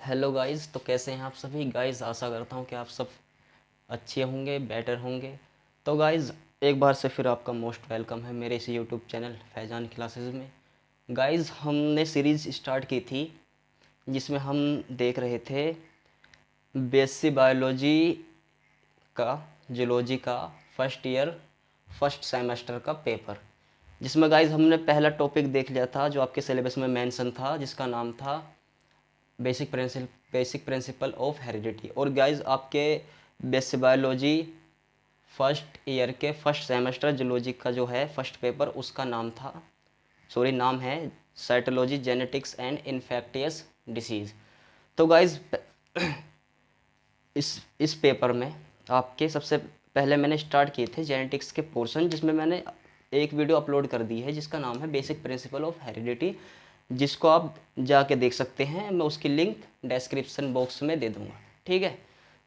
Hello guys. तो कैसे हैं आप सभी गाइस? आशा करता हूं कि आप सब अच्छे होंगे, बेटर होंगे। तो गाइस, एक बार से फिर आपका मोस्ट वेलकम है मेरे इस यूट्यूब चैनल फैजान क्लासेस में। गाइस, हमने सीरीज़ स्टार्ट की थी जिसमें हम देख रहे थे बेसिक बायोलॉजी का, जूलॉजी का फर्स्ट ईयर फर्स्ट सेमेस्टर का पेपर, जिसमें गाइस हमने पहला टॉपिक देख लिया था जो आपके सिलेबस में मेंशन था, जिसका नाम था बेसिक प्रिंसिपल ऑफ हेरिडिटी। और गाइज आपके बेसिक बायोलॉजी फर्स्ट ईयर के फर्स्ट सेमेस्टर जूलॉजी का जो है फर्स्ट पेपर, उसका नाम था, सॉरी नाम है cytology genetics and infectious disease. तो गाइज इस पेपर में आपके सबसे पहले मैंने स्टार्ट किए थे जेनेटिक्स के पोर्शन, जिसमें मैंने एक वीडियो अपलोड कर दी है जिसका नाम है बेसिक प्रिंसिपल ऑफ हेरिडिटी, जिसको आप जाके देख सकते हैं। मैं उसकी लिंक डिस्क्रिप्शन बॉक्स में दे दूंगा, ठीक है।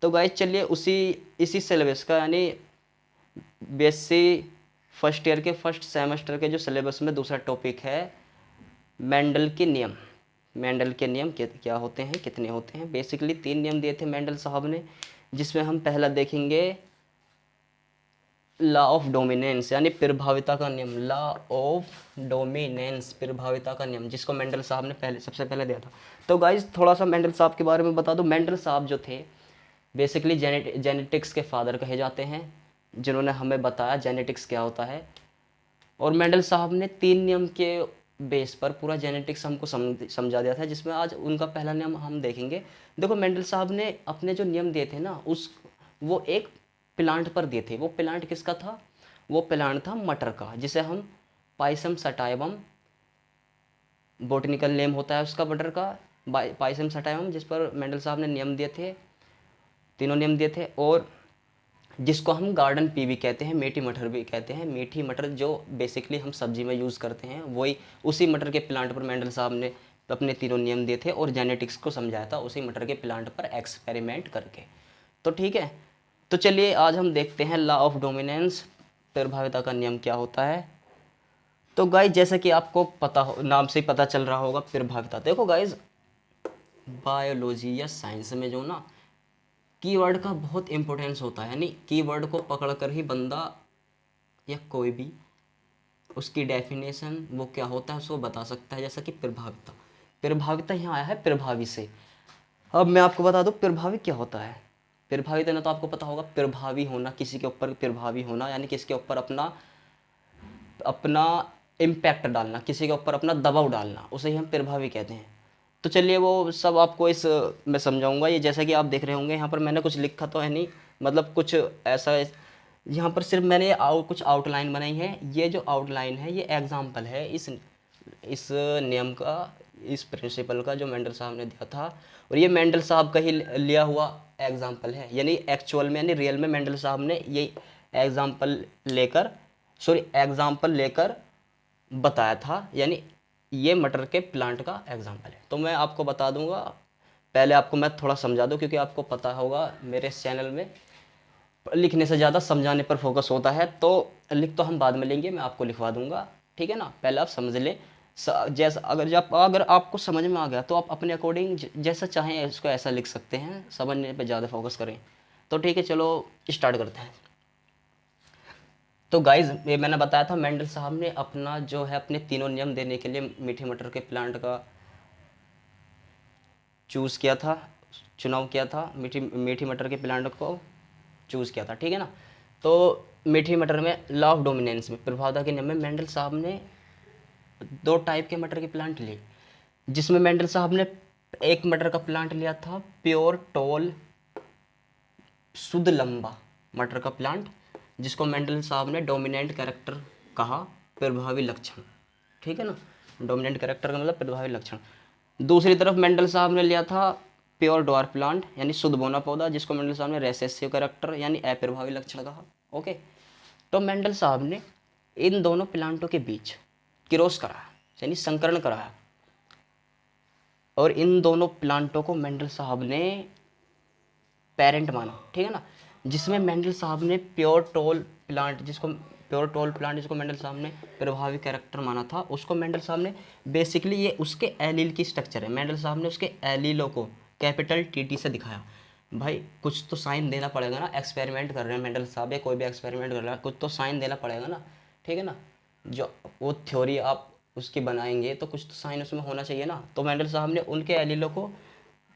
तो गाइज चलिए उसी इसी सिलेबस का, यानी बेसिक फर्स्ट ईयर के फर्स्ट सेमेस्टर के जो सिलेबस में दूसरा टॉपिक है मेंडल के नियम। मेंडल के नियम क्या होते हैं, कितने होते हैं? बेसिकली 3 नियम दिए थे मेंडल साहब ने, जिसमें हम पहला देखेंगे लॉ ऑफ डोमिनेंस, यानी प्रभाविता का नियम। लॉ ऑफ डोमिनेंस, प्रभाविता का नियम, जिसको मेंडल साहब ने पहले सबसे पहले दिया था। तो गाइज थोड़ा सा मेंडल साहब के बारे में बता दूं। मेंडल साहब जो थे बेसिकली जेनेटिक्स के फादर कहे जाते हैं, जिन्होंने हमें बताया जेनेटिक्स क्या होता है। और मेंडल साहब ने 3 नियम के बेस पर पूरा जेनेटिक्स हमको समझा दिया था, जिसमें आज उनका पहला नियम हम देखेंगे। देखो, मेंडल साहब ने अपने जो नियम दिए थे ना, उस वो एक प्लांट पर दिए थे। वो प्लांट किसका था? वो प्लांट था मटर का, जिसे हम पाइसम सटाइवम, बोटनिकल नेम होता है उसका मटर का, पाइसम सटाइवम, जिस पर मेंडल साहब ने नियम दिए थे, तीनों नियम दिए थे। और जिसको हम गार्डन पी भी कहते हैं, मीठी मटर भी कहते हैं। मीठी मटर जो बेसिकली हम सब्जी में यूज़ करते हैं, वही उसी मटर के प्लांट पर मेंडल साहब ने अपने तीनों नियम दिए थे और जेनेटिक्स को समझाया था उसी मटर के प्लांट पर एक्सपेरिमेंट करके। तो ठीक है, तो चलिए आज हम देखते हैं लॉ ऑफ डोमिनेंस, प्रभाविता का नियम क्या होता है। तो गाइज जैसा कि आपको पता हो, नाम से ही पता चल रहा होगा प्रभाविता। देखो गाइज, बायोलॉजी या साइंस में जो ना कीवर्ड का बहुत इंपॉर्टेंस होता है, यानी कीवर्ड को पकड़कर ही बंदा या कोई भी उसकी डेफिनेशन वो क्या होता है उसको बता सकता है। जैसा कि प्रभाविता, प्रभाविता यहाँ आया है प्रभावी से। अब मैं आपको बता दूं प्रभावी क्या होता है। प्रभाविता ना तो आपको पता होगा, प्रभावी होना, किसी के ऊपर प्रभावी होना, यानी किसके ऊपर अपना अपना इम्पैक्ट डालना, किसी के ऊपर अपना दबाव डालना, उसे ही हम प्रभावी कहते हैं। तो चलिए वो सब आपको इस मैं समझाऊंगा। ये जैसा कि आप देख रहे होंगे, यहाँ पर मैंने कुछ लिखा तो है नहीं, मतलब कुछ ऐसा यहाँ पर सिर्फ मैंने कुछ आउटलाइन बनाई है। ये जो आउटलाइन है ये एग्जाम्पल है इस नियम का, इस प्रिंसिपल का, जो मेंडल साहब ने दिया था। और ये मेंडल साहब का ही लिया हुआ एग्जाम्पल है, यानी एक्चुअल में, यानी रियल में मेंडल साहब ने ये एग्जाम्पल लेकर, सॉरी एग्जाम्पल लेकर बताया था, यानी ये मटर के प्लांट का एग्जाम्पल है। तो मैं आपको बता दूंगा, पहले आपको मैं थोड़ा समझा दूं, क्योंकि आपको पता होगा मेरे इस चैनल में लिखने से ज़्यादा समझाने पर फोकस होता है। तो लिख तो हम बाद में लेंगे, मैं आपको लिखवा दूंगा, ठीक है ना। पहले आप समझ लें। जैसा अगर आपको समझ में आ गया तो आप अपने अकॉर्डिंग जैसा चाहें इसको ऐसा लिख सकते हैं, समझने पे ज़्यादा फोकस करें। तो ठीक है, चलो स्टार्ट करते हैं। तो गाइज ये मैंने बताया था, मेंडल साहब ने अपना जो है अपने तीनों नियम देने के लिए मीठे मटर के प्लांट का चूज़ किया था, चुनाव किया था, मीठी मीठी मटर के प्लांट को चूज़ किया था, ठीक है ना। तो मीठी मटर में लॉ ऑफ डोमिनेंस में, प्रभावता के नियम में, मेंडल साहब ने 2 टाइप के मटर के प्लांट लिए, जिसमें मेंडल साहब ने एक मटर का प्लांट लिया था प्योर टोल शुद्ध लंबा मटर का प्लांट, जिसको मेंडल साहब ने डोमिनेंट कैरेक्टर कहा, प्रभावी लक्षण, ठीक है ना। डोमिनेंट कैरेक्टर का मतलब प्रभावी लक्षण। दूसरी तरफ मेंडल साहब ने लिया था प्योर डॉर्फ प्लांट, यानी शुद्ध बोना पौधा, जिसको मेंडल साहब ने रेसेसिव कैरेक्टर यानी अप्रभावी लक्षण कहा। ओके, तो मेंडल साहब ने इन दोनों प्लांटों के बीच क्रॉस कराया, यानी संकरण कराया, और इन दोनों प्लांटों को मेंडल साहब ने पेरेंट माना, ठीक है ना। जिसमें मेंडल साहब ने प्योर टोल प्लांट जिसको मेंडल साहब ने प्रभावी कैरेक्टर माना था, उसको मेंडल साहब ने बेसिकली, ये उसके एलील की स्ट्रक्चर है, मेंडल साहब ने उसके एलीलों को कैपिटल टी से दिखाया। भाई कुछ तो साइन देना पड़ेगा ना, एक्सपेरिमेंट कर रहे हैं मेंडल साहब या कोई भी एक्सपेरिमेंट कर रहा है, कुछ तो साइन देना पड़ेगा ना, ठीक है ना। जो वो थ्योरी आप उसकी बनाएंगे तो कुछ तो साइन उसमें होना चाहिए ना। तो मेंडल साहब ने उनके एलीलों को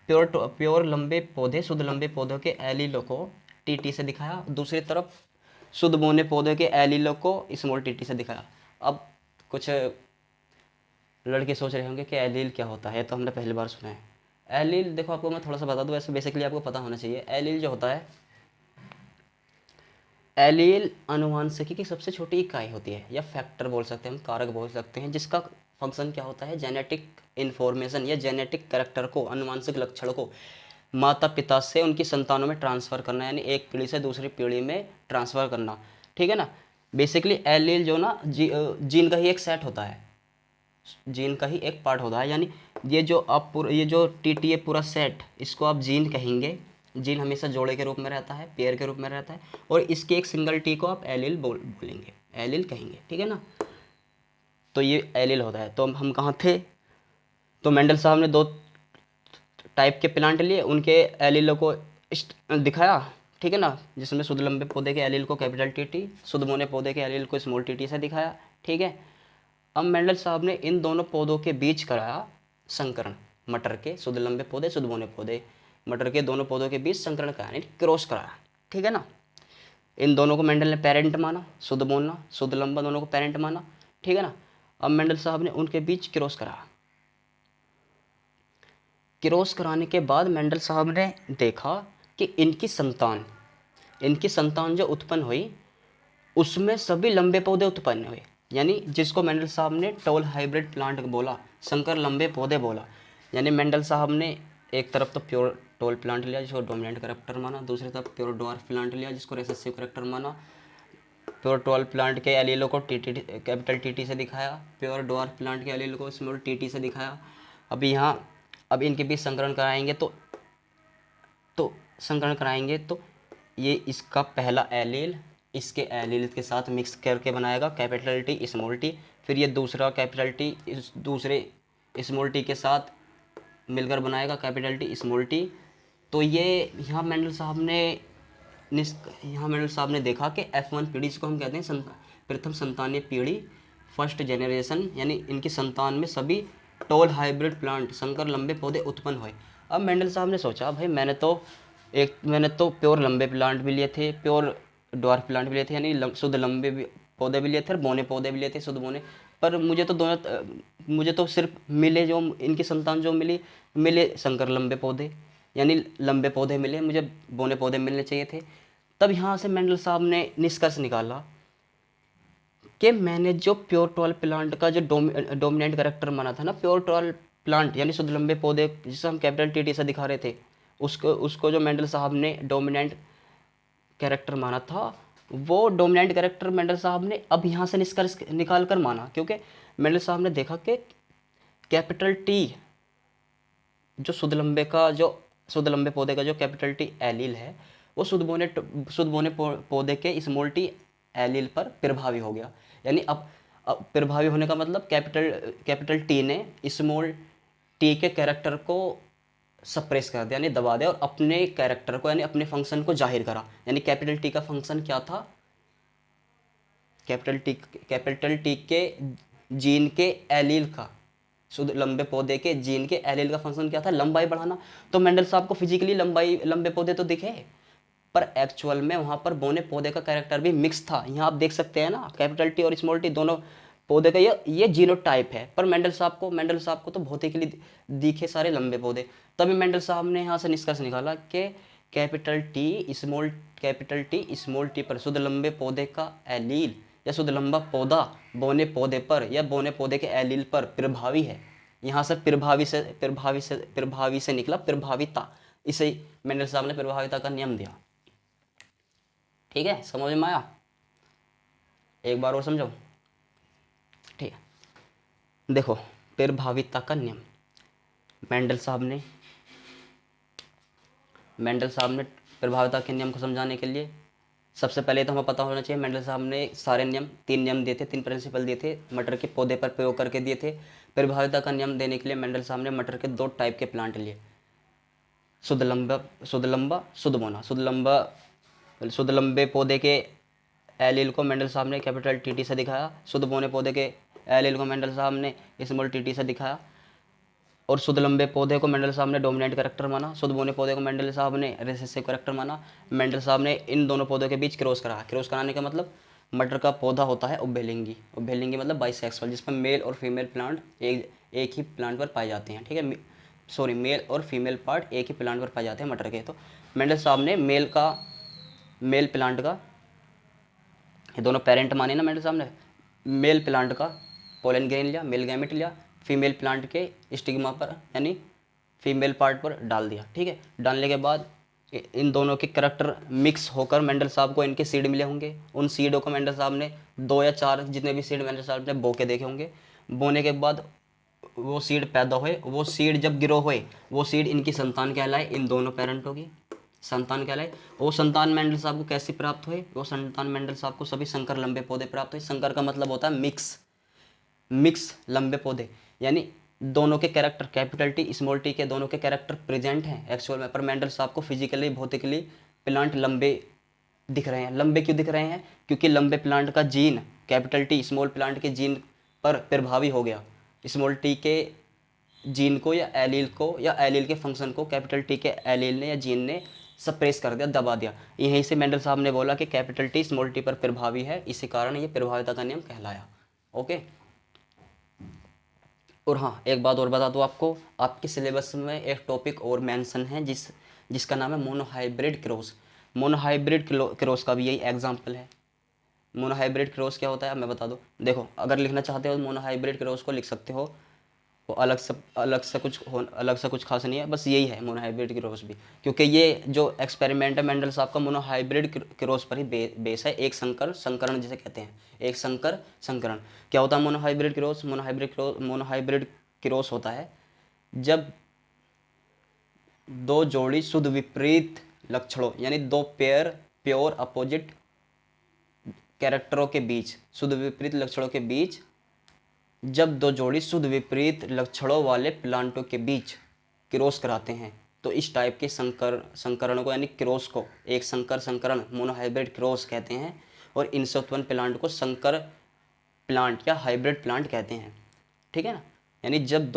प्योर लंबे पौधे, शुद्ध लंबे पौधों के एलीलों को टी से दिखाया, दूसरी तरफ शुद्ध बौने पौधे के एलीलों को स्मॉल टी से दिखाया। अब कुछ लड़के सोच रहे होंगे कि एलील क्या होता है, तो हमने पहली बार सुना है। एलील देखो आपको मैं थोड़ा सा बता दूं, वैसे बेसिकली आपको पता होना चाहिए। एलील जो होता है, एलील अनुवांशिकी की सबसे छोटी इकाई होती है, या फैक्टर बोल सकते हैं हम, कारक बोल सकते हैं, जिसका फंक्शन क्या होता है, जेनेटिक इन्फॉर्मेशन या जेनेटिक कैरेक्टर को, अनुवांशिक लक्षण को माता पिता से उनकी संतानों में ट्रांसफ़र करना, यानी एक पीढ़ी से दूसरी पीढ़ी में ट्रांसफ़र करना, ठीक है ना। बेसिकली एलील जो ना जीन का ही एक सेट होता है, जीन का ही एक पार्ट होता है, यानी ये जो आप ये जो टी है पूरा सेट, इसको आप जीन कहेंगे। जीन हमेशा जोड़े के रूप में रहता है, पेयर के रूप में रहता है, और इसके एक सिंगल टी को आप एलील बोलेंगे, एलील कहेंगे, ठीक है ना। तो ये एलील होता है। तो हम कहाँ थे, तो मेंडल साहब ने दो टाइप के प्लांट लिए, उनके एलीलों को दिखाया, ठीक है ना, जिसमें शुद्ध लंबे पौधे के एलील को कैपिटल टी, शुद्ध मोने पौधे के एलील को स्मॉल टी से दिखाया, ठीक है। अब मेंडल साहब ने इन दोनों पौधों के बीच कराया संकरण, मटर के शुद्ध लंबे पौधे, शुद्ध बौने पौधे, मटर के दोनों पौधों के बीच संकरण कराया, यानी क्रॉस कराया, ठीक है ना। इन दोनों को मेंडल ने पेरेंट माना, शुद्ध बोना शुद्ध लंबा दोनों को पेरेंट माना, ठीक है ना। अब मेंडल साहब ने उनके बीच क्रॉस कराया। क्रॉस कराने के बाद मेंडल साहब ने देखा कि इनकी संतान जो उत्पन्न हुई उसमें सभी लंबे पौधे उत्पन्न हुए, यानी जिसको मेंडल साहब ने टॉल हाइब्रिड प्लांट बोला, संकर लंबे पौधे बोला। यानी मेंडल साहब ने एक तरफ तो प्योर टॉल प्लांट लिया जिसको डोमिनेंट कैरेक्टर माना, दूसरी तरफ प्योर ड्वार्फ प्लांट लिया जिसको रिसेसिव कैरेक्टर माना। प्योर टॉल प्लांट के एलीलों को कैपिटल टी से दिखाया, प्योर ड्वार्फ प्लांट के एलीलों को स्मॉल टी से दिखाया। अब इनके बीच संकरण कराएंगे तो ये इसका पहला एलील इसके एलील के साथ मिक्स करके बनाएगा कैपिटल टी स्मॉल टी, फिर ये दूसरा कैपिटल टी इस दूसरे स्मॉल टी के साथ मिलकर बनाएगा कैपिटल टी स्मॉल टी। तो ये यहाँ मेंडल साहब ने देखा कि F1 पीढ़ी, जिसको हम कहते हैं प्रथम संतानीय पीढ़ी, फर्स्ट जेनरेशन, यानी इनकी संतान में सभी टॉल हाइब्रिड प्लांट, संकर लंबे पौधे उत्पन्न हुए। अब मेंडल साहब ने सोचा, भाई मैंने तो प्योर लंबे प्लांट भी लिए थे, प्योर ड्वार्फ प्लांट भी लिए थे, यानी शुद्ध लंबे भी पौधे भी लिए थे और बौने पौधे भी लिए थे, शुद्ध बौने। पर मुझे तो सिर्फ मिले, जो इनकी संतान जो मिले संकर लंबे पौधे, यानी लंबे पौधे मिले, मुझे बौने पौधे मिलने चाहिए थे। तब यहाँ से मेंडल साहब ने निष्कर्ष निकाला कि मैंने जो प्योर टॉल प्लांट का जो डोमिनेंट कैरेक्टर माना था ना, प्योर टॉल प्लांट यानी शुद्ध लंबे पौधे, जिसे हम कैपिटल टी से दिखा रहे थे, उसको जो मेंडल साहब ने डोमिनेंट कैरेक्टर माना था, वो डोमिनेंट कैरेक्टर मेंडल साहब ने अब यहाँ से निष्कर्ष निकाल कर माना, क्योंकि मेंडल साहब ने देखा कि कैपिटल टी जो शुद्ध लंबे पौधे का जो कैपिटल टी एलील है, वो शुद्ध बौने पौधे के स्मॉल टी एलील पर प्रभावी हो गया। यानी अब प्रभावी होने का मतलब कैपिटल टी ने स्मॉल टी के कैरेक्टर को सप्रेस कर दिया, यानी दबा दिया, और अपने कैरेक्टर को यानी अपने फंक्शन को जाहिर करा। यानी कैपिटल टी का फंक्शन क्या था, कैपिटल टी के जीन के एलील का, शुद्ध लंबे पौधे के जीन के एलील का फंक्शन क्या था, लंबाई बढ़ाना। तो मेंडल साहब को फिजिकली लंबे पौधे तो दिखे, पर एक्चुअल में वहाँ पर बौने पौधे का कैरेक्टर भी मिक्स था। यहाँ आप देख सकते हैं ना, कैपिटल टी और स्मॉल टी दोनों पौधे का ये जीनोटाइप है, पर मेंडल साहब को तो भौतिकली दिखे सारे लंबे पौधे। तभी मेंडल साहब ने यहाँ से निष्कर्ष निकाला कि कैपिटल टी स्मॉल टी पर शुद्ध लंबे पौधे का एलील या शुद्ध लंबा पौधा बौने पौधे पर या बौने पौधे के एलील पर प्रभावी है। यहाँ से प्रभावी से निकला प्रभाविता, इसे मेंडल साहब ने प्रभाविता का नियम दिया। ठीक है, समझ में आया? एक बार और समझो। ठीक है, देखो प्रभाविता का नियम मेंडल साहब ने प्रभाविता के नियम को समझाने के लिए सबसे पहले तो हमें पता होना चाहिए, मेंडल साहब ने सारे नियम 3 नियम दिए थे, 3 प्रिंसिपल दिए थे, मटर के पौधे पर प्रयोग करके दिए थे। प्रभाविता का नियम देने के लिए मेंडल साहब ने मटर के 2 टाइप के प्लांट लिए, शुद्ध लंबा, शुद्ध लंबा, शुद्ध बोना। शुद्ध लंबा, शुद्ध लंबे पौधे के एलील को मेंडल साहब ने कैपिटल टीटी से दिखाया। शुद्ध बोने पौधे के एलील को मेंडल साहब ने स्मॉल टीटी से दिखाया। और शुद्ध लंबे पौधे को मेंडल साहब ने डोमिनेंट कैरेक्टर माना। शुद्ध बोने पौधे को मेंडल साहब ने रिसेसिव कैरेक्टर माना। मेंडल साहब ने इन दोनों पौधों के बीच क्रॉस कराया। क्रॉस कराने का मतलब, मटर का पौधा होता है उभयलिंगी, उभयलिंगी मतलब बाइसेक्सुअल, जिसमें मेल और फीमेल प्लांट एक ही प्लांट पर पाए जाते हैं, ठीक है। सॉरी, मेल और फीमेल पार्ट एक ही प्लांट पर पाए जाते हैं मटर के। तो मेंडल साहब ने मेल प्लांट का, ये दोनों पेरेंट माने ना मेंडल साहब ने, मेल प्लांट का पोलन ग्रेन लिया, मेल गैमेट लिया, फीमेल प्लांट के स्टिग्मा पर यानी फीमेल पार्ट पर डाल दिया, ठीक है। डालने के बाद इन दोनों के करैक्टर मिक्स होकर मेंडल साहब को इनके सीड मिले होंगे। उन सीडों को मेंडल साहब ने 2 या 4 जितने भी सीड मेंडल साहब ने बो के देखे होंगे। बोने के बाद वो सीड पैदा हुए, वो सीड जब ग्रो हुए, वो सीड इनकी संतान कहलाए, इन दोनों पेरेंटों की संतान कहलाए। वो संतान मेंडल साहब को कैसे प्राप्त हुए? वो संतान मेंडल साहब को सभी संकर लंबे पौधे प्राप्त हुए। संकर का मतलब होता है मिक्स, मिक्स लंबे पौधे, यानी दोनों के character, capital T small T के दोनों के कैरेक्टर प्रेजेंट हैं एक्चुअल में, पर मेंडल साहब को फिजिकली भौतिकली प्लांट लंबे दिख रहे हैं। लंबे क्यों दिख रहे हैं? क्योंकि लंबे प्लांट का gene capital T small plant के जीन पर प्रभावी हो गया। स्मॉल टी के जीन को या एलील को या एलील के फंक्शन को कैपिटल टी के एलील ने या जीन ने सप्रेस कर दिया, दबा दिया। यहीं से मेंडल साहब ने बोला कि कैपिटल टी स्मॉल टी पर प्रभावी है, इसी कारण ये प्रभाविता का नियम कहलाया। ओके। और हाँ, एक बात और बता दूँ आपको, आपके सिलेबस में एक टॉपिक और मेंशन है जिसका नाम है मोनोहाइब्रिड क्रॉस। मोनोहाइब्रिड क्रॉस का भी यही एग्जाम्पल है। मोनोहाइब्रिड क्रॉस क्या होता है मैं बता दूँ। देखो, अगर लिखना चाहते हो मोनोहाइब्रिड क्रॉस को लिख सकते हो, वो अलग से कुछ खास नहीं है, बस यही है मोनोहाइब्रिड क्रॉस भी। क्योंकि ये जो एक्सपेरिमेंट है मेंडल साहब का मोनोहाइब्रिड क्रॉस पर ही बेस है। एक संकर संकरण जिसे कहते हैं, एक संकर संकरण। क्या होता है मोनोहाइब्रिड क्रॉस? मोनोहाइब्रिड क्रॉस होता है जब दो जोड़ी शुद्ध विपरीत लक्षणों यानी दो पेयर प्योर अपोजिट कैरेक्टरों के बीच, शुद्ध विपरीत लक्षणों के बीच, जब दो जोड़ी शुद्ध विपरीत लक्षणों वाले प्लांटों के बीच क्रॉस कराते हैं, तो इस टाइप के संकरण को यानी क्रॉस को एक संकर संकरण मोनोहाइब्रिड क्रॉस कहते हैं। और इनसे उत्पन्न प्लांट को संकर प्लांट या हाइब्रिड प्लांट कहते हैं, ठीक है ना। यानी जब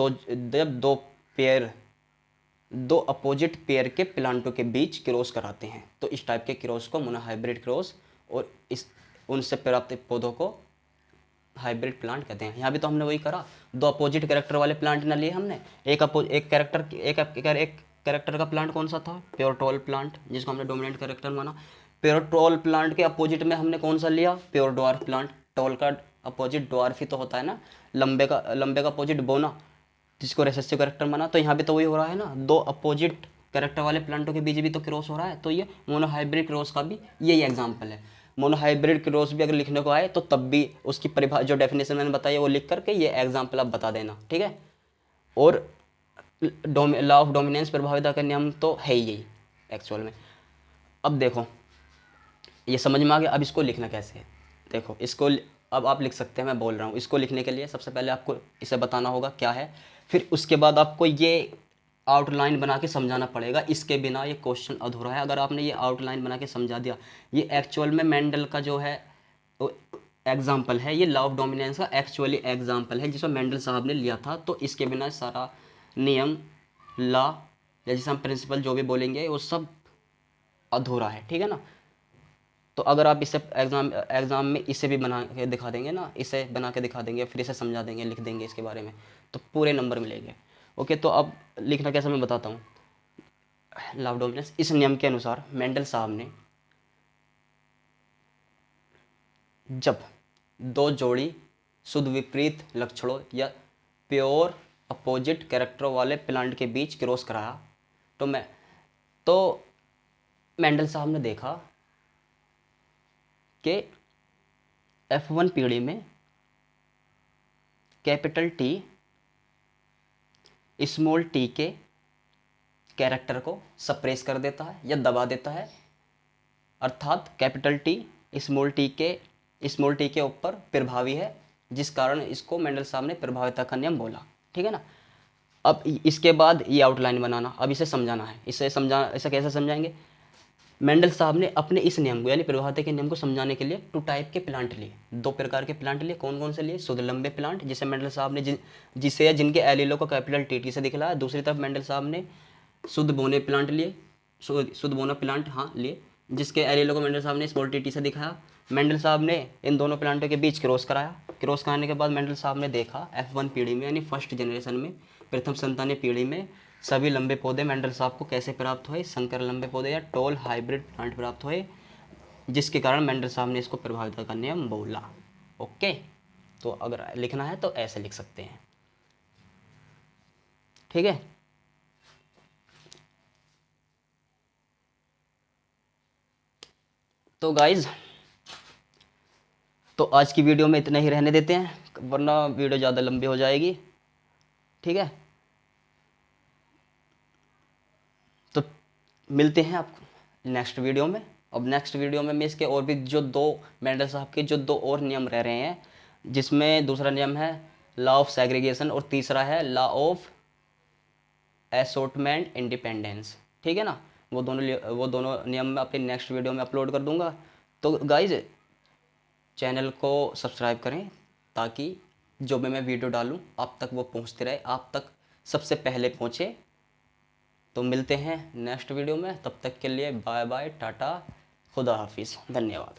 दो अपोजिट पेयर के प्लांटों के बीच क्रॉस कराते हैं, तो इस टाइप के क्रॉस को मोनोहाइब्रिड क्रॉस और इस उनसे प्राप्त पौधों को हाइब्रिड प्लांट कहते हैं। यहाँ भी तो हमने वही करा, दो अपोजिट कैरेक्टर वाले प्लांट ना लिए हमने। एक कैरेक्टर का प्लांट कौन सा था? प्योरटोल प्लांट, जिसको हमने डोमिनेंट कैरेक्टर माना। प्योरटोल प्लांट के अपोजिट में हमने कौन सा लिया? Pure dwarf plant. टोल का अपोजिट ड्वार्फ ही तो होता है ना, लंबे का अपोजिट बोना, जिसको रेसेसिव कैरेक्टर माना। तो यहाँ भी तो वही हो रहा है ना, दो अपोजिट कैरेक्टर वाले प्लांटों के बीच भी तो क्रॉस हो रहा है। तो ये मोनोहाइब्रिड क्रॉस का भी यही एग्जाम्पल है। मोनोहाइब्रिड क्रॉस भी अगर लिखने को आए तो तब भी उसकी परिभाषा, जो डेफिनेशन मैंने बताई है, वो लिख करके ये एग्जाम्पल आप बता देना, ठीक है। और लॉ ऑफ डोमिनेंस, प्रभाविता का नियम तो है ही यही एक्चुअल में। अब देखो, ये समझ में आ गया। अब इसको लिखना कैसे है, देखो इसको अब आप लिख सकते हैं, मैं बोल रहा हूँ। इसको लिखने के लिए सबसे पहले आपको इसे बताना होगा क्या है, फिर उसके बाद आपको ये आउटलाइन बना के समझाना पड़ेगा। इसके बिना ये क्वेश्चन अधूरा है। अगर आपने ये आउटलाइन बना के समझा दिया, ये एक्चुअल में मेंडल का जो है वो एग्जाम्पल है, ये लॉ ऑफ डोमिनेंस का एक्चुअली एग्जाम्पल है जिसमें मेंडल साहब ने लिया था। तो इसके बिना सारा नियम, लॉ या जिसे हम प्रिंसिपल जो भी बोलेंगे, वो सब अधूरा है, ठीक है ना। तो अगर आप इसे एग्ज़ाम में इसे भी बना के दिखा देंगे ना, इसे बना के दिखा देंगे, फिर इसे समझा देंगे, लिख देंगे इसके बारे में, तो पूरे नंबर मिलेंगे। ओके, तो अब लिखना कैसे मैं बताता हूँ। लॉ ऑफ डोमिनेंस, इस नियम के अनुसार मेंडल साहब ने जब दो जोड़ी शुद्ध विपरीत लक्षणों या प्योर अपोजिट कैरेक्टरों वाले प्लांट के बीच क्रॉस कराया, तो मेंडल साहब ने देखा कि F1 पीढ़ी में कैपिटल टी स्मॉल टी के कैरेक्टर को सप्रेस कर देता है या दबा देता है, अर्थात कैपिटल टी स्मॉल टी के ऊपर प्रभावी है, जिस कारण इसको मेंडल साहब ने प्रभाविता का नियम बोला, ठीक है ना। अब इसके बाद ये आउटलाइन बनाना, अब इसे समझाना है। इसे कैसे समझाएंगे? मेंडल साहब ने अपने इस नियम को यानी प्रभावता के नियम को समझाने के लिए 2 टाइप के प्लांट लिए, 2 प्रकार के प्लांट लिए। कौन कौन से लिए? शुद्ध लंबे प्लांट, जिसे मेंडल साहब ने जिसे जिनके एलीलों को कैपिटल टी से दिखलाया। दूसरी तरफ मेंडल साहब ने शुद्ध बोने प्लांट लिए, शुद्ध बोना प्लांट हाँ लिए, जिसके एलीलों को मेंडल साहब ने स्मॉल टी से दिखाया। मेंडल साहब ने इन दोनों प्लांटों के बीच क्रॉस कराया। क्रॉस कराने के बाद मेंडल साहब ने देखा F1 पीढ़ी में यानी फर्स्ट जनरेशन में, प्रथम संतानीय पीढ़ी में सभी लंबे पौधे मेंडल साहब को कैसे प्राप्त हुए? संकर लंबे पौधे या टॉल हाइब्रिड प्लांट प्राप्त हुए, जिसके कारण मेंडल साहब ने इसको प्रभाविता का नियम बोला। ओके, तो अगर लिखना है तो ऐसे लिख सकते हैं, ठीक है। तो गाइज, तो आज की वीडियो में इतना ही रहने देते हैं, वरना वीडियो ज़्यादा लंबी हो जाएगी, ठीक है। तो मिलते हैं आपको नेक्स्ट वीडियो में। अब नेक्स्ट वीडियो में मैं इसके और भी जो 2 मेंडल साहब के जो 2 और नियम रह रहे हैं, जिसमें दूसरा नियम है लॉ ऑफ सेग्रीगेशन और तीसरा है लॉ ऑफ असॉर्टमेंट इंडिपेंडेंस, ठीक है ना। वो दोनों नियम मैं अपनी नेक्स्ट वीडियो में अपलोड कर दूंगा। तो गाइज, चैनल को सब्सक्राइब करें ताकि जो भी मैं वीडियो डालूं आप तक वो पहुंचते रहे, आप तक सबसे पहले पहुंचे। तो मिलते हैं नेक्स्ट वीडियो में, तब तक के लिए बाय बाय, टाटा, खुदा हाफिज़, धन्यवाद।